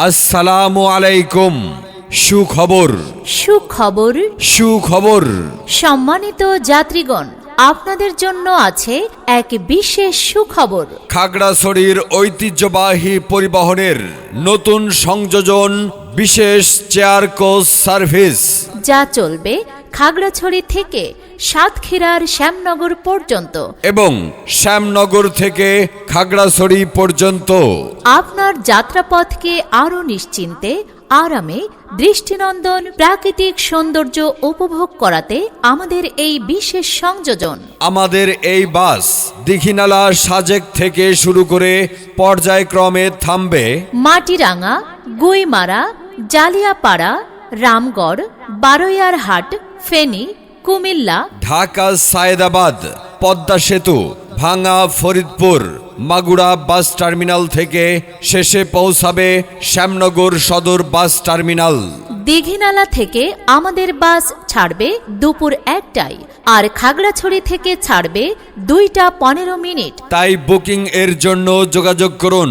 আসসালামু আলাইকুম। সুখবর সুখবর সুখবর সম্মানিত যাত্রীগণ, আপনাদের জন্য আছে এক বিশেষ সুখবর। খাগড়াছড়ির ঐতিহ্যবাহী পরিবহনের নতুন সংযোজন বিশেষ চেয়ার কোচ সার্ভিস, যা চলবে খাগড়াছড়ি থেকে সাতক্ষীরার শ্যামনগর পর্যন্ত এবং শ্যামনগর থেকে খাগড়াছড়ি পর্যন্ত আপনার যাত্রাপথকে আরও নিশ্চিন্তে, আরামে, দৃষ্টিনন্দন প্রাকৃতিক সৌন্দর্য উপভোগ করাতে আমাদের এই বিশেষ সংযোজন। আমাদের এই বাস দীঘিনালা সাজেক থেকে শুরু করে পর্যায়ক্রমে থামবে মাটিরাঙ্গা, গুইমারা, জালিয়াপাড়া, রামগড়, বারৈয়ারহাট, ফেনী, কুমিল্লা, ঢাকা, সায়েদাবাদ, পদ্মা সেতু, ভাঙ্গা, ফরিদপুর, মাগুরা বাস টার্মিনাল থেকে শেষে পৌঁছাবে শ্যামনগর সদর বাস টার্মিনাল। দীঘিনালা থেকে আমাদের বাস ছাড়বে দুপুর 1টায়, আর খাগড়াছড়ি থেকে ছাড়বে 2:15। তাই বুকিং এর জন্য যোগাযোগ করুন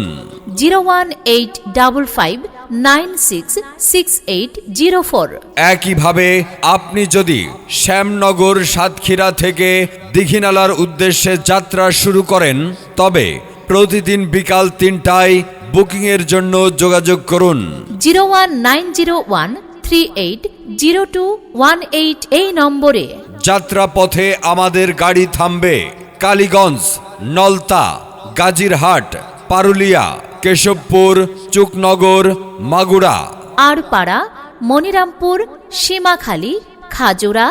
01855966804। একইভাবে আপনি যদি শ্যামনগর সাতক্ষীরা থেকে দীঘিনালার উদ্দেশ্যে যাত্রা শুরু করেন, তবে প্রতিদিন বিকাল 3টায় বুকিং এর জন্য যোগাযোগ করুন 01901380218 এই নম্বরে। যাত্রাপথে আমাদের গাড়ি থামবে কালীগঞ্জ, নলতা, গাজীরহাট, পারুলিয়া, কেশবপুর, চুকনগর, মাগুরা, আড়পাড়া, মনিরামপুর, সীমাখালী, খাজুরা,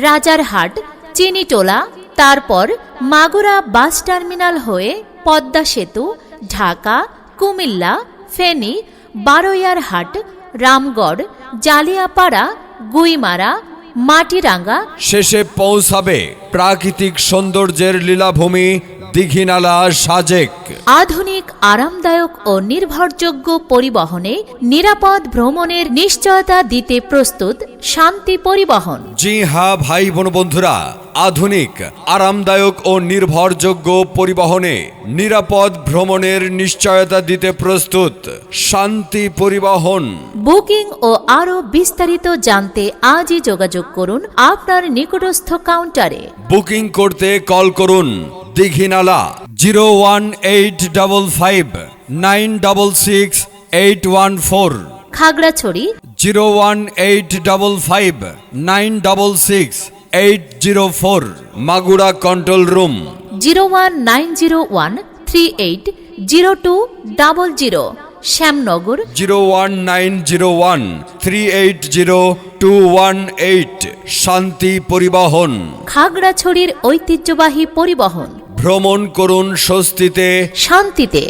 রাজারহাট, চিনিটোলা, তারপর মাগুরা বাস টার্মিনাল হয়ে পদ্মা সেতু, ঢাকা, কুমিল্লা, ফেনী, বারৈয়ারহাট, রামগড়, জালিয়াপাড়া, গুইমারা, মাটিরাঙ্গা, শেষে পৌঁছাবে প্রাকৃতিক সৌন্দর্যের লীলাভূমি দীঘিনালা সাজেক। আধুনিক, আরামদায়ক ও নির্ভরযোগ্য পরিবহনে নিরাপদ ভ্রমণের নিশ্চয়তা দিতে প্রস্তুত শান্তি পরিবহন। জি হ্যাঁ ভাই বোন বন্ধুরা, আধুনিক, আরামদায়ক ও নির্ভরযোগ্য পরিবহনে নিরাপদ ভ্রমণের নিশ্চয়তা দিতে প্রস্তুত শান্তি পরিবহন। বুকিং ও আরও বিস্তারিত জানতে আজই যোগাযোগ করুন আপনার নিকটস্থ কাউন্টারে। বুকিং করতে কল করুন দীঘিনালা 01855966814, খাগড়াছড়ি 01855966804, মাগুরা কন্ট্রোল রুম 01901380200, শ্যামনগর 01901380218। শান্তি পরিবহন, খাগড়াছড়ির ঐতিহ্যবাহী পরিবহন। ভ্রমণ করুন স্বস্তিতে, শান্তিতে।